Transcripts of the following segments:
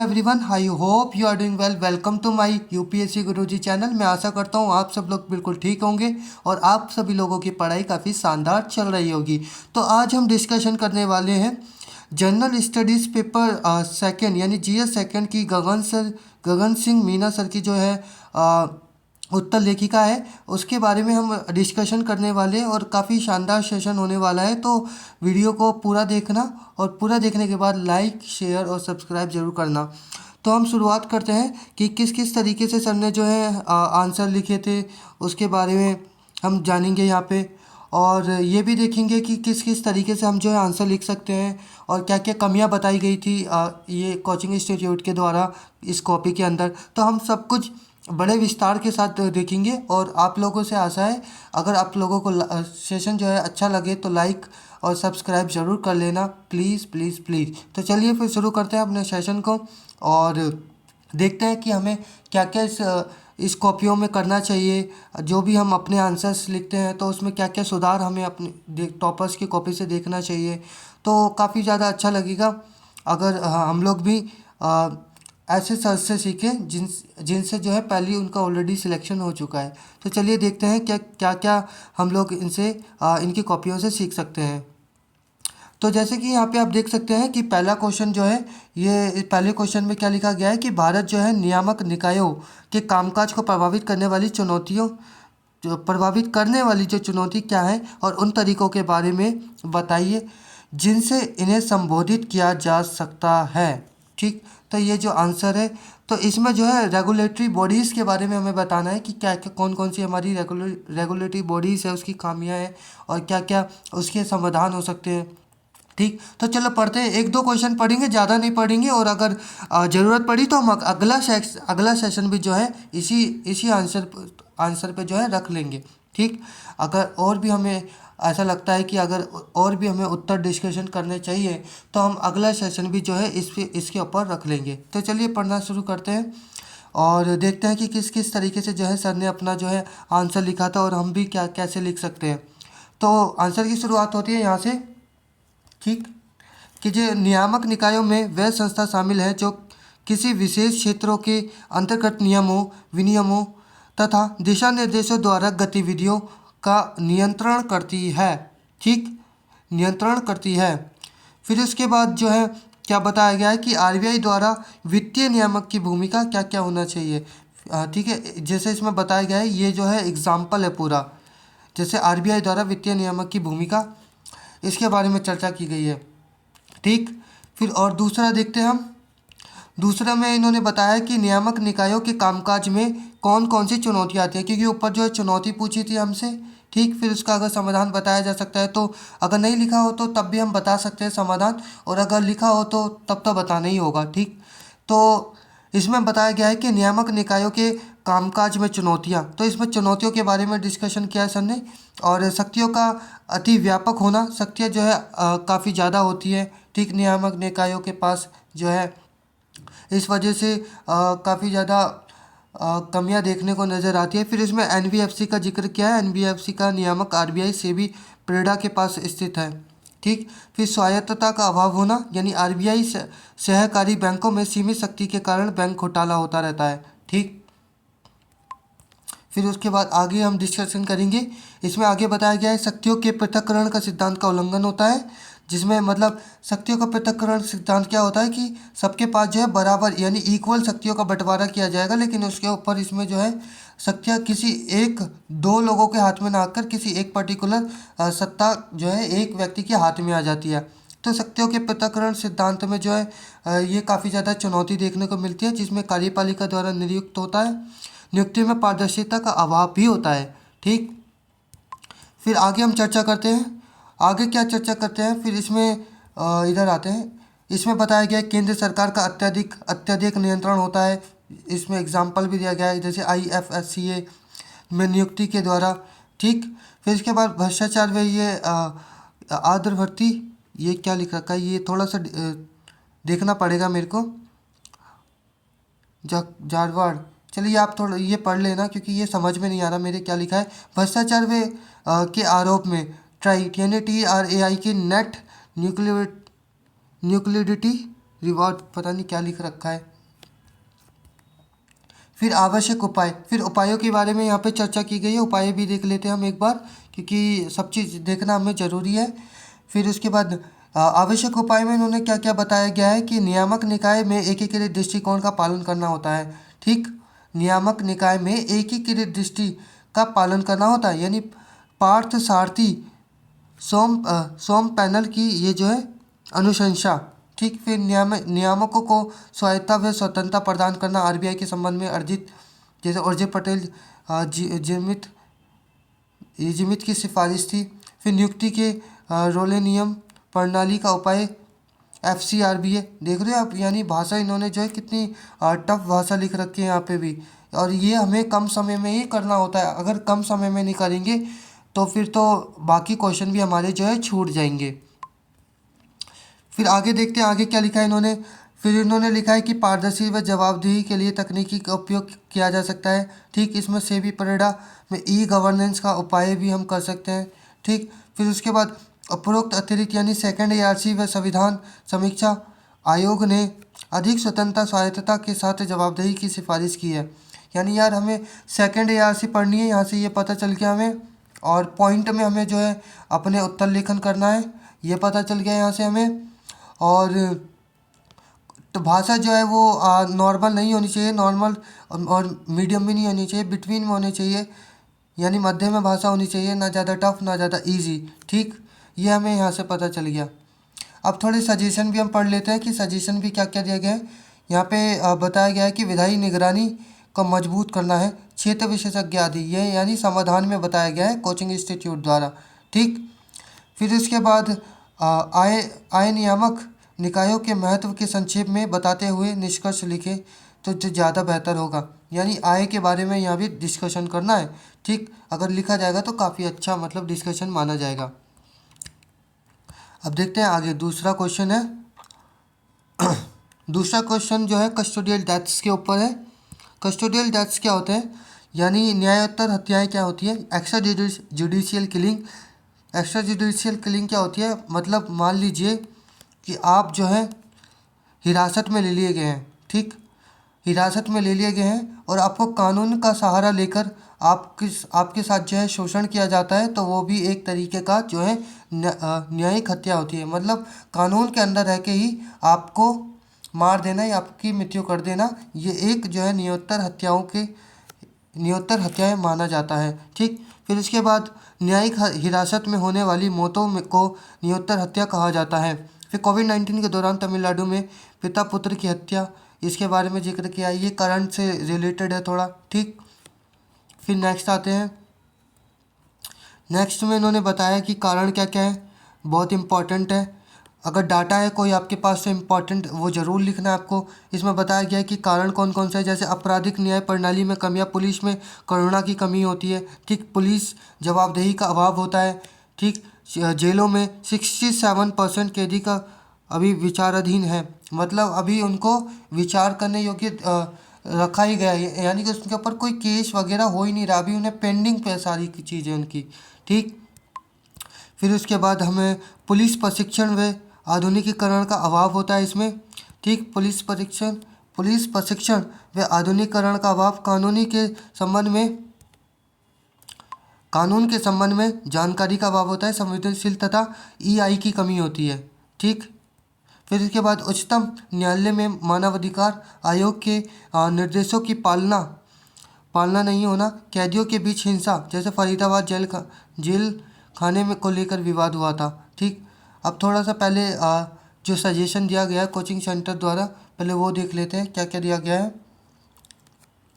Everyone, I hope you are doing well. Welcome to my UPSC Guruji channel. मैं आशा करता हूँ आप सब लोग बिल्कुल ठीक होंगे और आप सभी लोगों की पढ़ाई काफ़ी शानदार चल रही होगी। तो आज हम डिस्कशन करने वाले हैं जनरल स्टडीज़ पेपर सेकंड यानी जीएस सेकंड की गगन सिंह मीना सर की जो है उत्तर लेखिका है, उसके बारे में हम डिस्कशन करने वाले हैं और काफ़ी शानदार सेशन होने वाला है। तो वीडियो को पूरा देखना और पूरा देखने के बाद लाइक शेयर और सब्सक्राइब जरूर करना। तो हम शुरुआत करते हैं कि किस किस तरीके से सर ने जो है आंसर लिखे थे, उसके बारे में हम जानेंगे यहाँ पे। और ये भी देखेंगे कि किस किस तरीके से हम जो है आंसर लिख सकते हैं और क्या क्या कमियां बताई गई थी ये कोचिंग इंस्टीट्यूट के द्वारा इस कॉपी के अंदर। तो हम सब कुछ बड़े विस्तार के साथ देखेंगे और आप लोगों से आशा है अगर आप लोगों को सेशन जो है अच्छा लगे तो लाइक और सब्सक्राइब ज़रूर कर लेना, प्लीज़ प्लीज़ प्लीज़। तो चलिए फिर शुरू करते हैं अपने सेशन को और देखते हैं कि हमें क्या क्या इस कॉपियों में करना चाहिए। जो भी हम अपने आंसर्स लिखते हैं तो उसमें क्या क्या सुधार हमें अपने टॉपर्स की कॉपी से देखना चाहिए। तो काफ़ी ज़्यादा अच्छा लगेगा अगर हम लोग भी ऐसे सर से सीखें जिनसे जो है पहले उनका ऑलरेडी सिलेक्शन हो चुका है। तो चलिए देखते हैं क्या क्या क्या हम लोग इनसे इनकी कॉपियों से सीख सकते हैं। तो जैसे कि यहाँ पे आप देख सकते हैं कि पहला क्वेश्चन जो है, ये पहले क्वेश्चन में क्या लिखा गया है कि भारत जो है नियामक निकायों के कामकाज को प्रभावित करने वाली जो चुनौती क्या है और उन तरीकों के बारे में बताइए जिनसे इन्हें संबोधित किया जा सकता है। ठीक, तो ये जो आंसर है, तो इसमें जो है रेगुलेटरी बॉडीज़ के बारे में हमें बताना है कि क्या क्या कौन कौन सी हमारी रेगुलेटरी बॉडीज़ है, उसकी खामियां हैं और क्या क्या उसके समाधान हो सकते हैं। ठीक, तो चलो पढ़ते हैं। एक दो क्वेश्चन पढ़ेंगे, ज़्यादा नहीं पढ़ेंगे और अगर ज़रूरत पड़ी तो हम अगला सेशन भी जो है इसी इसी आंसर पे जो है रख लेंगे। ठीक, अगर और भी हमें ऐसा लगता है कि अगर और भी हमें उत्तर डिस्कशन करने चाहिए तो हम अगला सेशन भी जो है इसके ऊपर रख लेंगे। तो चलिए पढ़ना शुरू करते हैं और देखते हैं कि किस किस तरीके से जो है सर ने अपना जो है आंसर लिखा था और हम भी क्या कैसे लिख सकते हैं। तो आंसर की शुरुआत होती है यहाँ से। ठीक, कि जो नियामक निकायों में वह संस्था शामिल है जो किसी विशेष क्षेत्रों के अंतर्गत नियमों, विनियमों तथा दिशा निर्देशों द्वारा गतिविधियों का नियंत्रण करती है। ठीक, नियंत्रण करती है। फिर उसके बाद जो है क्या बताया गया है कि आरबीआई द्वारा वित्तीय नियामक की भूमिका क्या क्या होना चाहिए। ठीक है, जैसे इसमें बताया गया है, ये जो है एग्जाम्पल है पूरा, जैसे आरबीआई द्वारा वित्तीय नियामक की भूमिका, इसके बारे में चर्चा की गई है। ठीक, फिर और दूसरा देखते हैं हम। दूसरा में इन्होंने बताया कि नियामक निकायों के कामकाज में कौन कौन सी चुनौतियाँ आती हैं, क्योंकि ऊपर जो है चुनौती पूछी थी हमसे। ठीक, फिर उसका अगर समाधान बताया जा सकता है तो अगर नहीं लिखा हो तो तब भी हम बता सकते हैं समाधान, और अगर लिखा हो तो तब तो बताना ही होगा। ठीक, तो इसमें बताया गया है कि नियामक निकायों के कामकाज में चुनौतियाँ, तो इसमें चुनौतियों के बारे में डिस्कशन किया है सर ने। और शक्तियों का अति व्यापक होना, शक्तियाँ जो है काफ़ी ज़्यादा होती है। ठीक, नियामक निकायों के पास जो है इस वजह से काफ़ी ज़्यादा कमियां देखने को नज़र आती है। फिर इसमें एनबीएफसी का जिक्र किया है। एनबीएफसी का नियामक आरबीआई से भी प्रेरणा के पास स्थित है। ठीक, फिर स्वायत्तता का अभाव होना, यानी आरबीआई सहकारी बैंकों में सीमित शक्ति के कारण बैंक घोटाला होता रहता है। ठीक, फिर उसके बाद आगे हम डिस्कशन करेंगे। इसमें आगे बताया गया है शक्तियों के पृथक्करण का सिद्धांत का उल्लंघन होता है, जिसमें मतलब शक्तियों का पृथक्करण सिद्धांत क्या होता है कि सबके पास जो है बराबर यानी इक्वल शक्तियों का बंटवारा किया जाएगा, लेकिन उसके ऊपर इसमें जो है शक्तियाँ किसी एक दो लोगों के हाथ में ना आकर किसी एक पर्टिकुलर सत्ता जो है एक व्यक्ति के हाथ में आ जाती है। तो शक्तियों के पृथक्करण सिद्धांत में जो है ये काफ़ी ज़्यादा चुनौती देखने को मिलती है, जिसमें कार्यपालिका द्वारा नियुक्त होता है। नियुक्ति में पारदर्शिता का अभाव भी होता है। ठीक, फिर आगे हम चर्चा करते हैं। आगे क्या चर्चा करते हैं, फिर इसमें इधर आते हैं। इसमें बताया गया है केंद्र सरकार का अत्यधिक नियंत्रण होता है। इसमें एग्जाम्पल भी दिया गया है, जैसे आईएफएससीए में नियुक्ति के द्वारा। ठीक, फिर इसके बाद भ्रष्टाचार व ये आर्द्र भर्ती, ये क्या लिख रखा है, ये थोड़ा सा देखना पड़ेगा मेरे को। जारवाड़, चलिए आप थोड़ा ये पढ़ लेना क्योंकि ये समझ में नहीं आ रहा मेरे क्या लिखा है। भ्रष्टाचार वे के आरोप में ट्राइट यानी TRAI की नेट न्यूक्लिडिटी रिवॉर्ड, पता नहीं क्या लिख रखा है। फिर आवश्यक उपाय, फिर उपायों के बारे में यहाँ पे चर्चा की गई है। उपाय भी देख लेते हैं हम एक बार, क्योंकि सब चीज़ देखना हमें ज़रूरी है। फिर उसके बाद आवश्यक उपाय में इन्होंने क्या क्या बताया गया है कि नियामक निकाय में एकीकृत दृष्टिकोण का पालन करना होता है। ठीक, नियामक निकाय में एकीकृत दृष्टि का पालन करना होता है, यानी पार्थ सारथी सोम पैनल की ये जो है अनुशंसा। ठीक, फिर नियामकों को स्वायत्ता व स्वतंत्रता प्रदान करना आरबीआई के संबंध में अर्जित, जैसे उर्जित पटेल जिमित की सिफारिश थी। फिर नियुक्ति के रोले नियम प्रणाली का उपाय FCRBA, देख रहे हो आप, यानी भाषा इन्होंने जो है कितनी टफ भाषा लिख रखी है यहाँ पे भी। और ये हमें कम समय में ही करना होता है, अगर कम समय में नहीं करेंगे तो फिर तो बाकी क्वेश्चन भी हमारे जो है छूट जाएंगे। फिर आगे देखते हैं आगे क्या लिखा है इन्होंने। फिर इन्होंने लिखा है कि पारदर्शी व जवाबदेही के लिए तकनीकी का उपयोग किया जा सकता है। ठीक, इसमें सेबी परेडा में गवर्नेंस का उपाय भी हम कर सकते हैं। ठीक, फिर उसके बाद उपरोक्त अतिरिक्त यानी सेकंड ARC व संविधान समीक्षा आयोग ने अधिक स्वतंत्रता स्वायत्तता के साथ जवाबदेही की सिफारिश की है। यानी यार हमें सेकंड ARC पढ़नी है, यहाँ से ये पता चल गया हमें। और पॉइंट में हमें जो है अपने उत्तर लेखन करना है, ये पता चल गया यहाँ से हमें। और तो भाषा जो है वो नॉर्मल नहीं होनी चाहिए, नॉर्मल और मीडियम भी नहीं होनी चाहिए, बिटवीन में होनी चाहिए, यानी मध्य में भाषा होनी चाहिए, ना ज़्यादा टफ ना ज़्यादा इजी। ठीक, ये हमें यहाँ से पता चल गया। अब थोड़े सजेशन भी हम पढ़ लेते हैं कि सजेशन भी क्या क्या दिया गया है। यहाँ पे बताया गया है कि विधायी निगरानी को मजबूत करना है, क्षेत्र विशेषज्ञ आदि, ये यानी समाधान में बताया गया है कोचिंग इंस्टीट्यूट द्वारा। ठीक, फिर उसके बाद आय नियामक निकायों के महत्व के संक्षेप में बताते हुए निष्कर्ष लिखे तो जो ज़्यादा बेहतर होगा, यानी आय के बारे में यहाँ भी डिस्कशन करना है। ठीक, अगर लिखा जाएगा तो काफ़ी अच्छा मतलब डिस्कशन माना जाएगा। अब देखते हैं आगे दूसरा क्वेश्चन है। दूसरा क्वेश्चन जो है कस्टोडियल डेथ्स के ऊपर है। कस्टोडियल डेथ्स क्या होते हैं, यानी न्यायोत्तर हत्याएं क्या होती है। Extra judicial killing, extra judicial killing क्या होती है, मतलब मान लीजिए कि आप जो है हिरासत में ले लिए गए हैं। ठीक, हिरासत में ले लिए गए हैं और आपको कानून का सहारा लेकर आपके साथ जो है शोषण किया जाता है, तो वो भी एक तरीके का जो है न्यायिक हत्या होती है। मतलब कानून के अंदर रह के ही आपको मार देना या आपकी मृत्यु कर देना, ये एक जो है नियोत्तर हत्याएं माना जाता है। ठीक, फिर इसके बाद न्यायिक हिरासत में होने वाली मौतों को नियोत्तर हत्या कहा जाता है। फिर कोविड-19 के दौरान तमिलनाडु में पिता पुत्र की हत्या, इसके बारे में जिक्र किया, ये करंट से रिलेटेड है थोड़ा। ठीक, फिर नेक्स्ट आते हैं। नेक्स्ट में इन्होंने बताया कि कारण क्या क्या है, बहुत इंपॉर्टेंट है। अगर डाटा है कोई आपके पास तो इम्पॉर्टेंट वो ज़रूर लिखना है आपको। इसमें बताया गया है कि कारण कौन कौन से है, जैसे आपराधिक न्याय प्रणाली में कमियां, पुलिस में करुणा की कमी होती है। ठीक, पुलिस जवाबदेही का अभाव होता है। ठीक, जेलों में 67% कैदी का अभी विचाराधीन है, मतलब अभी उनको विचार करने योग्य रखा ही गया है, यानी कि उसके ऊपर कोई केस वगैरह हो ही नहीं रहा, अभी उन्हें पेंडिंग पे सारी चीज़ें उनकी। ठीक, फिर उसके बाद हमें पुलिस प्रशिक्षण व आधुनिकीकरण का अभाव होता है इसमें। ठीक, पुलिस प्रशिक्षण व आधुनिकीकरण का अभाव, कानून के संबंध में जानकारी का अभाव होता है, संवेदनशील तथा EI की कमी होती है। ठीक, फिर इसके बाद उच्चतम न्यायालय में मानवाधिकार आयोग के निर्देशों की पालना नहीं होना, कैदियों के बीच हिंसा, जैसे फरीदाबाद जेल खाने में को लेकर विवाद हुआ था। ठीक, अब थोड़ा सा पहले जो सजेशन दिया गया है कोचिंग सेंटर द्वारा, पहले वो देख लेते हैं क्या क्या दिया गया है।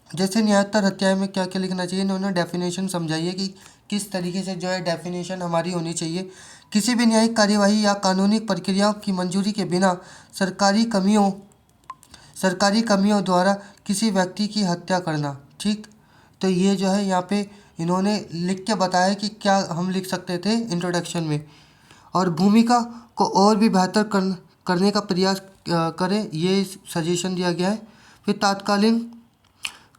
जैसे न्यायोत्तर हत्याएं में क्या क्या लिखना चाहिए, इन्होंने डेफिनेशन समझाई है कि किस तरीके से जो है डेफिनेशन हमारी होनी चाहिए। किसी भी न्यायिक कार्यवाही या कानूनी प्रक्रियाओं की मंजूरी के बिना सरकारी कमियों द्वारा किसी व्यक्ति की हत्या करना। ठीक, तो ये जो है यहाँ पे इन्होंने लिख के बताया कि क्या हम लिख सकते थे इंट्रोडक्शन में। और भूमिका को और भी बेहतर करने का प्रयास करें, ये सजेशन दिया गया है। फिर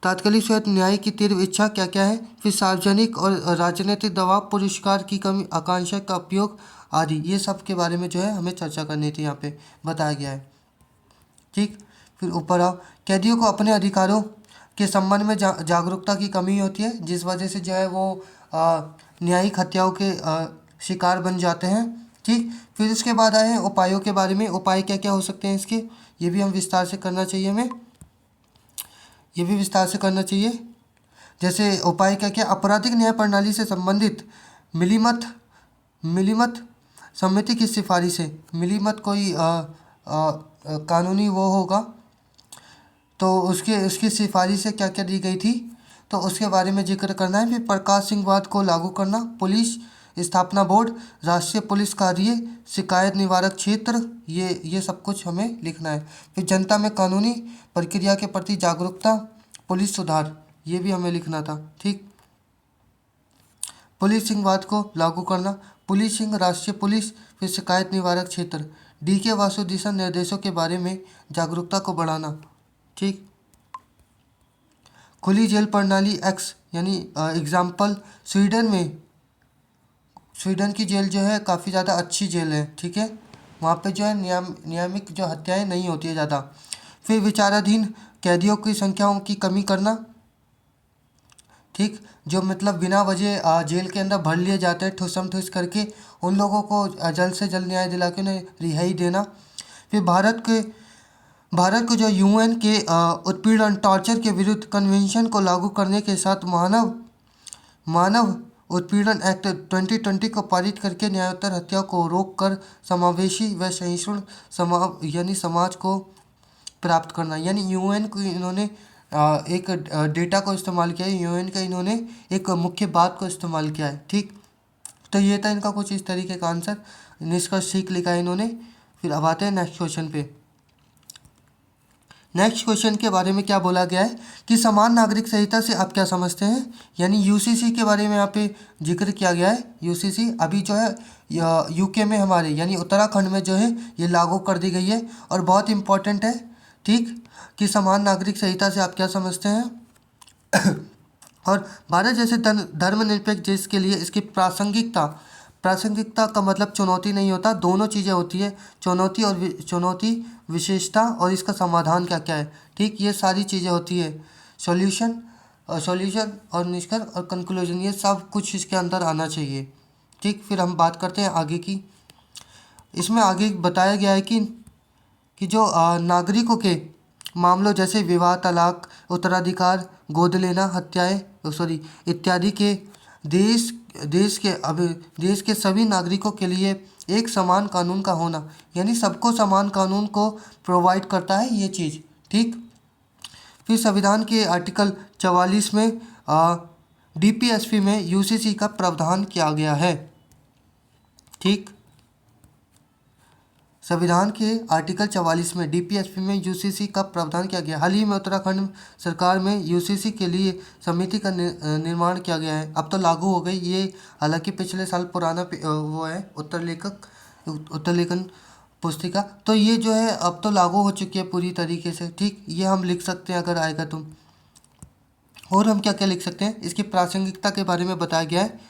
तात्कालिक स्वयं न्याय की तीव्र इच्छा क्या क्या है। फिर सार्वजनिक और राजनीतिक दबाव, पुरस्कार की कमी, आकांक्षा का उपयोग आदि, ये सब के बारे में जो है हमें चर्चा करनी थी, यहाँ पे बताया गया है। ठीक, फिर ऊपर आओ, कैदियों को अपने अधिकारों के संबंध में जागरूकता की कमी होती है, जिस वजह से जो है वो न्यायिक हत्याओं के शिकार बन जाते हैं। ठीक, फिर उसके बाद आए हैं उपायों के बारे में। उपाय क्या क्या हो सकते हैं इसके, ये भी हम विस्तार से करना चाहिए हमें, ये भी विस्तार से करना चाहिए। जैसे उपाय क्या क्या, आपराधिक न्याय प्रणाली से संबंधित मिलीमत मिलीमत समिति की सिफारिश है। मिलीमत कोई कानूनी वो होगा, तो उसके उसकी सिफारिश से क्या क्या दी गई थी, तो उसके बारे में जिक्र करना है। फिर प्रकाश सिंह वाद को लागू करना, पुलिस स्थापना बोर्ड, राष्ट्रीय पुलिस कार्य, शिकायत निवारक क्षेत्र, ये सब कुछ हमें लिखना है। फिर जनता में कानूनी प्रक्रिया के प्रति जागरूकता, पुलिस सुधार, ये भी हमें लिखना था। ठीक, पुलिस सिंह वाद को लागू करना, पुलिस सिंह, राष्ट्रीय पुलिस, फिर शिकायत निवारक क्षेत्र, DK वासु दिशा निर्देशों के बारे में जागरूकता को बढ़ाना। ठीक, खुली जेल प्रणाली एक्स, यानी एग्जाम्पल स्वीडन की जेल जो है काफ़ी ज़्यादा अच्छी जेल है। ठीक है, वहाँ पे जो है नियमित जो हत्याएं नहीं होती है ज़्यादा। फिर विचाराधीन कैदियों की संख्याओं की कमी करना। ठीक, जो मतलब बिना वजह जेल के अंदर भर लिए जाते हैं ठुसम ठुस करके, उन लोगों को जल्द से जल्द न्याय दिला के उन्हें रिहाई देना। फिर भारत को जो UN के उत्पीड़न टॉर्चर के विरुद्ध कन्वेंशन को लागू करने के साथ मानव उत्पीड़न एक्ट 2020 को पारित करके न्यायोत्तर हत्या को रोककर समावेशी व सहिष्णु समाज को प्राप्त करना। यानी UN को इन्होंने एक डेटा को इस्तेमाल किया है, UN का इन्होंने एक मुख्य बात को इस्तेमाल किया है। ठीक, तो ये था इनका कुछ इस तरीके का आंसर, निष्कर्ष ठीक लिखा है इन्होंने। फिर अब आते हैं नेक्स्ट क्वेश्चन पे। नेक्स्ट क्वेश्चन के बारे में क्या बोला गया है कि समान नागरिक संहिता से आप क्या समझते हैं, यानी UCC के बारे में यहाँ पे जिक्र किया गया है। UCC अभी जो है UK में हमारे यानी उत्तराखंड में जो है ये लागू कर दी गई है और बहुत इंपॉर्टेंट है। ठीक, कि समान नागरिक संहिता से आप क्या समझते हैं और भारत जैसे धर्मनिरपेक्ष देश के लिए इसकी प्रासंगिकता का मतलब चुनौती नहीं होता, दोनों चीज़ें होती है, चुनौती विशेषता और इसका समाधान क्या क्या है। ठीक, ये सारी चीज़ें होती है, सॉल्यूशन और निष्कर्ष और कंक्लूजन, ये सब कुछ इसके अंदर आना चाहिए। ठीक, फिर हम बात करते हैं आगे की। इसमें आगे बताया गया है कि जो नागरिकों के मामलों जैसे विवाह, तलाक, उत्तराधिकार, गोद लेना, हत्याएं इत्यादि के देश के सभी नागरिकों के लिए एक समान कानून का होना, यानी सबको समान कानून को प्रोवाइड करता है ये चीज़। ठीक, फिर संविधान के आर्टिकल 44 में DPSP में UCC का प्रावधान किया गया है। ठीक, संविधान के आर्टिकल 44 में DPSP में UCC का प्रावधान किया गया। हाल ही में उत्तराखंड सरकार में UCC के लिए समिति का निर्माण किया गया है, अब तो लागू हो गई ये, हालांकि पिछले साल पुराना वो है उत्तरलेखन पुस्तिका, तो ये जो है अब तो लागू हो चुकी है पूरी तरीके से। ठीक, ये हम लिख सकते हैं अगर आएगा तो। और हम क्या क्या लिख सकते हैं, इसकी प्रासंगिकता के बारे में बताया गया है।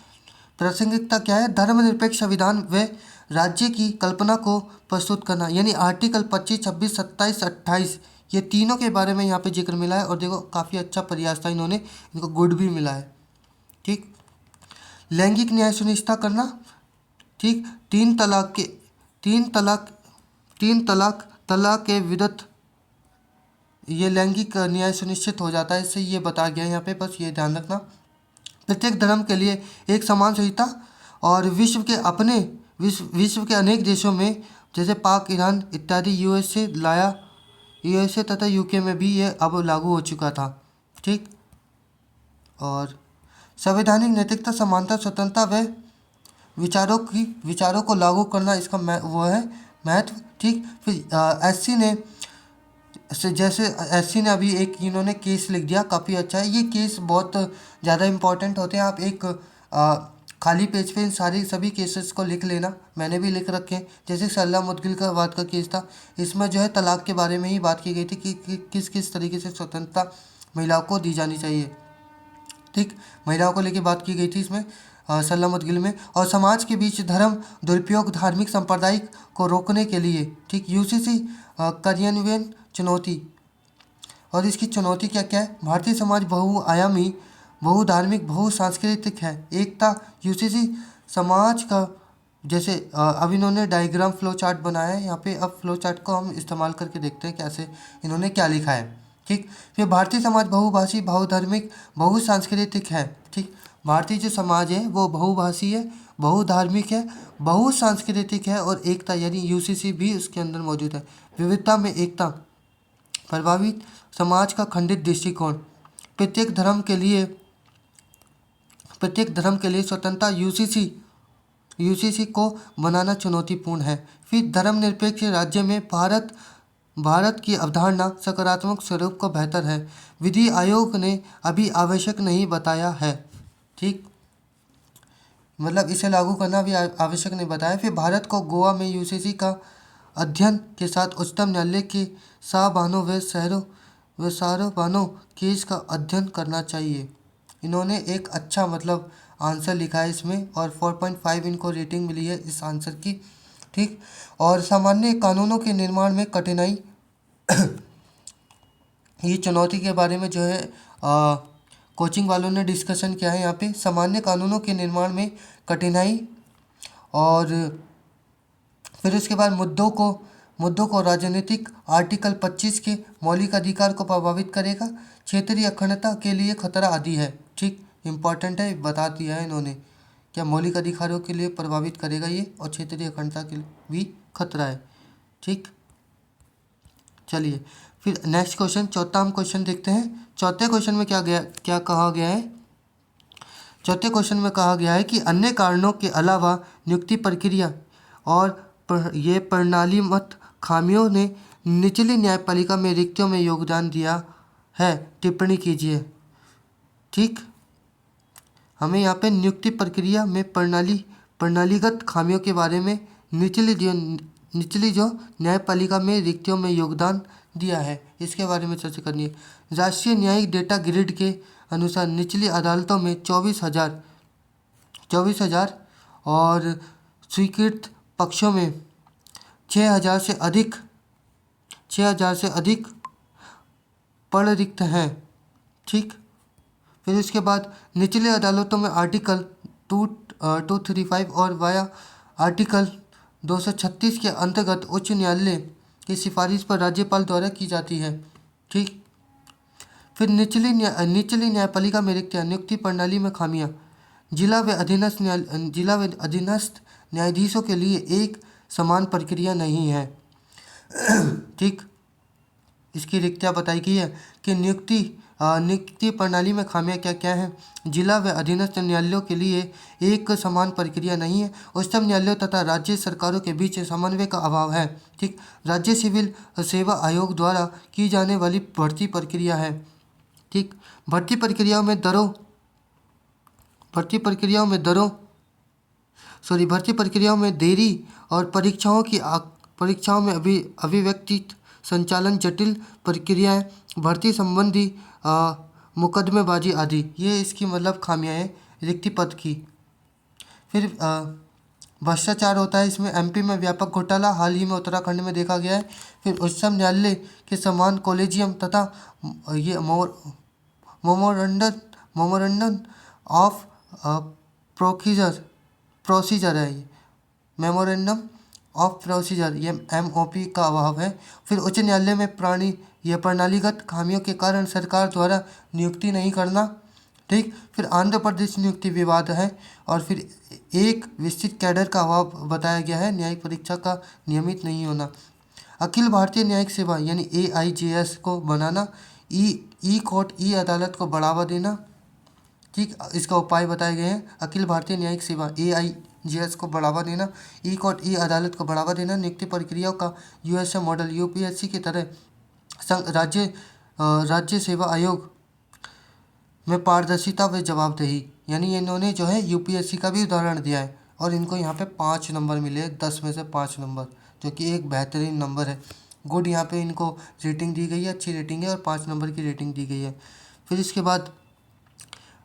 प्रासंगिकता क्या है, धर्मनिरपेक्ष संविधान व राज्य की कल्पना को प्रस्तुत करना, यानी आर्टिकल 25, 26, 27, 28 ये तीनों के बारे में यहाँ पे जिक्र मिला है। और देखो काफ़ी अच्छा प्रयास था, इन्होंने इनको गुड भी मिला है। ठीक, लैंगिक न्याय सुनिश्चित करना। ठीक, तीन तलाक के विरुद्ध ये लैंगिक न्याय सुनिश्चित हो जाता है, इससे ये बताया गया है यहाँ पे, बस ये ध्यान रखना। प्रत्येक धर्म के लिए एक समान संहिता, और विश्व के अनेक देशों में जैसे पाक, ईरान इत्यादि USA तथा UK में भी ये अब लागू हो चुका था। ठीक, और संवैधानिक नैतिकता, समानता, स्वतंत्रता व विचारों को लागू करना, इसका वो है महत्व। ठीक, फिर SC ने अभी एक इन्होंने केस लिख दिया, काफ़ी अच्छा है ये केस, बहुत ज़्यादा इंपॉर्टेंट होते हैं। आप एक खाली पेज पे इन सभी केसेस को लिख लेना, मैंने भी लिख रखे हैं। जैसे सल्ला मुदगिल का बात का केस था, इसमें जो है तलाक के बारे में ही बात की गई थी कि किस किस तरीके से स्वतंत्रता महिलाओं को दी जानी चाहिए। ठीक, महिलाओं को लेके बात की गई थी इसमें सल्ला मुदगिल में। और समाज के बीच धर्म दुरुपयोग, धार्मिक सांप्रदायिक को रोकने के लिए ठीक UCC कार्यान्वयन चुनौती। और इसकी चुनौती क्या क्या है? भारतीय समाज बहुआयामी, बहुधार्मिक, बहुसांस्कृतिक है। एकता, यूसीसी समाज का जैसे अब इन्होंने डायग्राम फ्लो चार्ट बनाया है यहाँ पे। अब फ्लो चार्ट को हम इस्तेमाल करके देखते हैं कैसे इन्होंने क्या लिखा है। ठीक, फिर भारतीय समाज बहुभाषी, बहुधार्मिक, बहुसांस्कृतिक है। ठीक, भारतीय जो समाज है वो बहुभाषी है, बहुधार्मिक है, बहुसांस्कृतिक है और एकता यानी यूसीसी भी उसके अंदर मौजूद है। विविधता में एकता, प्रभावित समाज का खंडित दृष्टिकोण, प्रत्येक धर्म के लिए स्वतंत्रता, यूसीसी को बनाना चुनौतीपूर्ण है। फिर धर्मनिरपेक्ष राज्य में भारत की अवधारणा सकारात्मक स्वरूप को बेहतर है। विधि आयोग ने अभी आवश्यक नहीं बताया है। ठीक, मतलब इसे लागू करना भी आवश्यक नहीं बताया। फिर भारत को गोवा में यूसीसी का अध्ययन के साथ उच्चतम न्यायालय के साबानों व सारोबानो केस का अध्ययन करना चाहिए। इन्होंने एक अच्छा मतलब आंसर लिखा है इसमें और 4.5 इनको रेटिंग मिली है इस आंसर की। ठीक, और सामान्य कानूनों के निर्माण में कठिनाई ये चुनौती के बारे में जो है कोचिंग वालों ने डिस्कशन किया है यहाँ पे। सामान्य कानूनों के निर्माण में कठिनाई, और फिर उसके बाद मुद्दों को राजनीतिक आर्टिकल 25 के मौलिक अधिकार को प्रभावित करेगा, क्षेत्रीय अखंडता के लिए खतरा आदि है। ठीक, इम्पॉर्टेंट है, बता दिया है इन्होंने क्या मौलिक अधिकारों के लिए प्रभावित करेगा ये, और क्षेत्रीय अखंडता के लिए भी खतरा है। ठीक, चलिए फिर नेक्स्ट क्वेश्चन, चौथा हम क्वेश्चन देखते हैं। चौथे क्वेश्चन में क्या कहा गया है? चौथे क्वेश्चन में कहा गया है कि अन्य कारणों के अलावा नियुक्ति प्रक्रिया और ये प्रणालीगत खामियों ने निचली न्यायपालिका में रिक्तियों में योगदान दिया है, टिप्पणी कीजिए। ठीक, हमें यहाँ पे नियुक्ति प्रक्रिया में प्रणालीगत खामियों के बारे में निचली जो न्यायपालिका में रिक्तियों में योगदान दिया है इसके बारे में चर्चा करनी है। राष्ट्रीय न्यायिक डेटा ग्रिड के अनुसार निचली अदालतों में 24,000 और स्वीकृत पक्षों में 6,000 से अधिक पद रिक्त हैं। ठीक, फिर इसके बाद निचली अदालतों में आर्टिकल 235 और वाया आर्टिकल 236 के अंतर्गत उच्च न्यायालय की सिफारिश पर राज्यपाल द्वारा की जाती है। ठीक, फिर निचली न्यायपालिका में रिक्तियाँ, नियुक्ति प्रणाली में खामियाँ, जिला व अधीनस्थ न्यायाधीशों के लिए एक समान प्रक्रिया नहीं है। ठीक, इसकी रिक्तियाँ बताई गई है कि नियुक्ति प्रणाली में खामियां क्या क्या हैं। जिला व अधीनस्थ न्यायालयों के लिए एक समान प्रक्रिया नहीं है। उच्चतम न्यायालयों तथा राज्य सरकारों के बीच समन्वय का अभाव है। ठीक, राज्य सिविल सेवा आयोग द्वारा की जाने वाली भर्ती प्रक्रिया है। ठीक, भर्ती प्रक्रियाओं में देरी और परीक्षाओं में अभिव्यक्तित संचालन, जटिल प्रक्रियाएं, भर्ती संबंधी मुकदमेबाजी आदि, ये इसकी मतलब खामियां हैं रिक्ति पद की। फिर भ्रष्टाचार होता है इसमें। एमपी में व्यापक घोटाला हाल ही में उत्तराखंड में देखा गया है। फिर उच्चतम न्यायालय के समान कॉलेजियम तथा ये मोमोरेंडम ऑफ प्रोसीजर है, ये मेमोरेंडम ऑफ प्रोसीजर, ये MOP का अभाव है। फिर उच्च न्यायालय में प्रणालीगत खामियों के कारण सरकार द्वारा नियुक्ति नहीं करना। ठीक, फिर आंध्र प्रदेश नियुक्ति विवाद है। और फिर एक विस्तृत कैडर का अभाव बताया गया है, न्यायिक परीक्षा का नियमित नहीं होना। अखिल भारतीय न्यायिक सेवा यानी AIJS को बनाना, ई कोर्ट, ई अदालत को बढ़ावा देना। ठीक, इसका उपाय बताए गए हैं। अखिल भारतीय न्यायिक सेवा AIJS को बढ़ावा देना, ई कोर्ट, ई अदालत को बढ़ावा देना, नियुक्ति प्रक्रियाओं का USA मॉडल, UPSC की तरह राज्य सेवा आयोग में पारदर्शिता व जवाबदेही, यानी इन्होंने जो है UPSC का भी उदाहरण दिया है। और इनको यहाँ पे 5 नंबर मिले, 10 में से 5 नंबर, जो कि एक बेहतरीन नंबर है। गुड, यहाँ पे इनको रेटिंग दी गई है, अच्छी रेटिंग है और 5 नंबर की रेटिंग दी गई है। फिर इसके बाद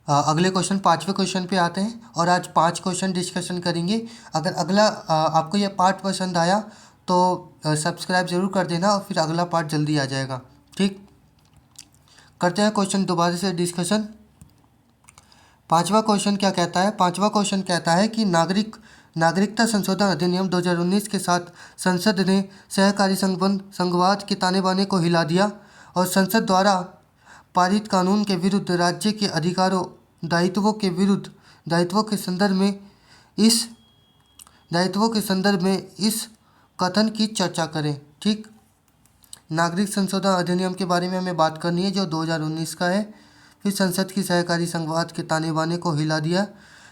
अगले क्वेश्चन, 5वें क्वेश्चन पे आते हैं और आज 5 क्वेश्चन डिस्कशन करेंगे। अगर आपको यह पार्ट पसंद आया तो सब्सक्राइब ज़रूर कर देना और फिर अगला पार्ट जल्दी आ जाएगा। ठीक, करते हैं क्वेश्चन दोबारा से डिस्कशन। पांचवा क्वेश्चन क्या कहता है? पांचवा क्वेश्चन कहता है कि नागरिकता संशोधन अधिनियम 2019 के साथ संसद ने सहकारी संघवाद के ताने बाने को हिला दिया और संसद द्वारा पारित कानून के विरुद्ध राज्य के अधिकारों दायित्वों के संदर्भ में इस कथन की चर्चा करें। ठीक, नागरिक संशोधन अधिनियम के बारे में हमें बात करनी है जो 2019 का है। फिर संसद की सहकारी संघवाद के ताने बाने को हिला दिया,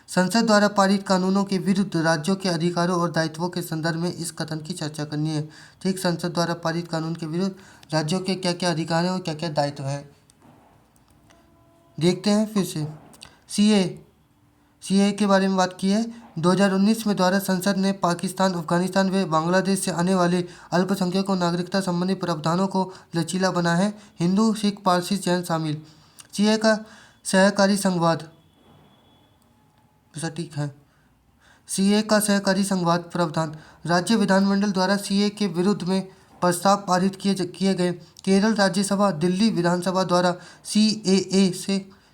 संसद द्वारा पारित कानूनों के विरुद्ध राज्यों के अधिकारों और दायित्वों के संदर्भ में इस कथन की चर्चा करनी है। ठीक, संसद द्वारा पारित कानून के विरुद्ध राज्यों के क्या क्या अधिकार हैं और क्या क्या दायित्व हैं, देखते हैं फिर से। सीए के बारे में बात की है। 2019 में द्वारा संसद ने पाकिस्तान, अफगानिस्तान व बांग्लादेश से आने वाले अल्पसंख्यकों नागरिकता संबंधी प्रावधानों को लचीला बना है। हिंदू, सिख, पारसी, जैन शामिल। सीए का सहकारी संघवाद सटीक है। सीए का सहकारी संघवाद प्रावधान। राज्य विधानमंडल द्वारा सीए के विरुद्ध में प्रस्ताव पारित किए गए। केरल राज्यसभा, दिल्ली विधानसभा द्वारा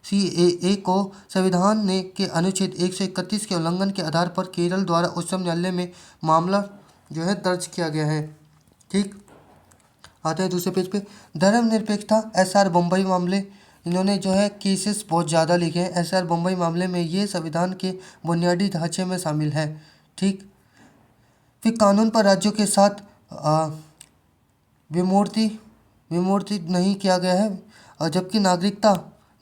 सीएए को संविधान ने के अनुच्छेद 131 के उल्लंघन के आधार पर केरल द्वारा उच्चतम न्यायालय में मामला जो है दर्ज किया गया है। ठीक, आते हैं दूसरे पेज पे। धर्मनिरपेक्षता, एसआर बम्बई मामले। इन्होंने जो है केसेस बहुत ज़्यादा लिखे हैं। एसआर बम्बई मामले में ये संविधान के बुनियादी ढांचे में शामिल है। ठीक, फिर कानून पर राज्यों के साथ विमूर्ति नहीं किया गया है, और जबकि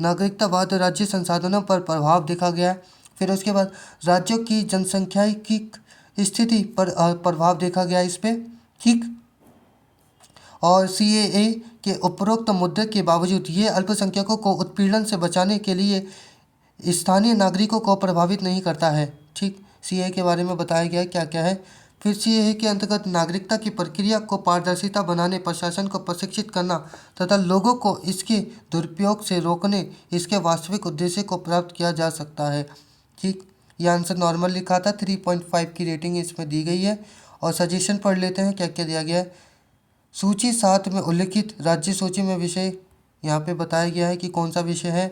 नागरिकतावाद राज्य संसाधनों पर प्रभाव देखा गया है। फिर उसके बाद राज्यों की जनसंख्यायिकी स्थिति पर प्रभाव देखा गया है इस पर। ठीक, और सीएए के उपरोक्त मुद्दे के बावजूद ये अल्पसंख्यकों को उत्पीड़न से बचाने के लिए स्थानीय नागरिकों को प्रभावित नहीं करता है। ठीक, सीएए के बारे में बताया गया है क्या क्या है। फिर सीएए के अंतर्गत नागरिकता की प्रक्रिया को पारदर्शिता बनाने, प्रशासन को प्रशिक्षित करना तथा लोगों को इसके दुरुपयोग से रोकने इसके वास्तविक उद्देश्य को प्राप्त किया जा सकता है। ठीक, यह आंसर नॉर्मल लिखा था। 3.5 की रेटिंग इसमें दी गई है। और सजेशन पढ़ लेते हैं क्या क्या दिया गया है। सूची 7 में उल्लिखित राज्य सूची में विषय यहाँ पे बताया गया है कि कौन सा विषय है।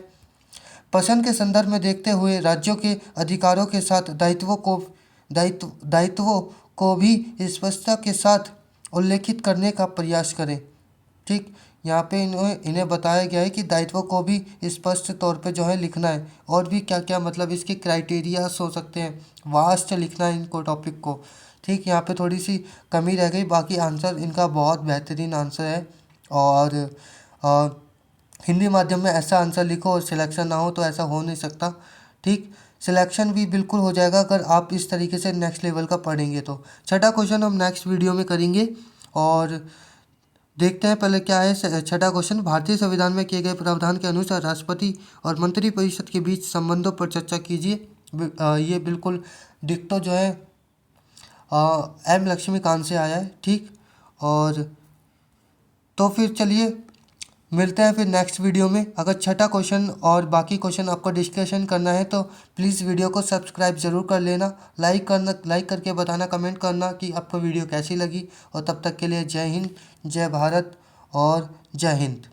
पसंद के संदर्भ में देखते हुए राज्यों के अधिकारों के साथ दायित्वों को भी स्पष्टता के साथ उल्लेखित करने का प्रयास करें। ठीक, यहाँ पे इन्हें बताया गया है कि दायित्वों को भी स्पष्ट तौर पे जो है लिखना है, और भी क्या क्या मतलब इसके क्राइटेरियाज हो सकते हैं, वास्ट लिखना है इनको टॉपिक को। ठीक, यहाँ पे थोड़ी सी कमी रह गई, बाकी आंसर इनका बहुत बेहतरीन आंसर है। और हिंदी माध्यम में ऐसा आंसर लिखो और सिलेक्शन ना हो तो ऐसा हो नहीं सकता। ठीक, सिलेक्शन भी बिल्कुल हो जाएगा अगर आप इस तरीके से नेक्स्ट लेवल का पढ़ेंगे तो। छठा क्वेश्चन हम नेक्स्ट वीडियो में करेंगे। और देखते हैं पहले क्या है छठा क्वेश्चन। भारतीय संविधान में किए गए प्रावधान के अनुसार राष्ट्रपति और मंत्रिपरिषद के बीच संबंधों पर चर्चा कीजिए। ये बिल्कुल डिक्टो जो है एम लक्ष्मीकांत से आया है। ठीक, और तो फिर चलिए मिलते हैं फिर नेक्स्ट वीडियो में। अगर छठा क्वेश्चन और बाकी क्वेश्चन आपको डिस्कशन करना है तो प्लीज़ वीडियो को सब्सक्राइब ज़रूर कर लेना, लाइक करके बताना, कमेंट करना कि आपको वीडियो कैसी लगी। और तब तक के लिए जय हिंद, जय भारत और जय हिंद।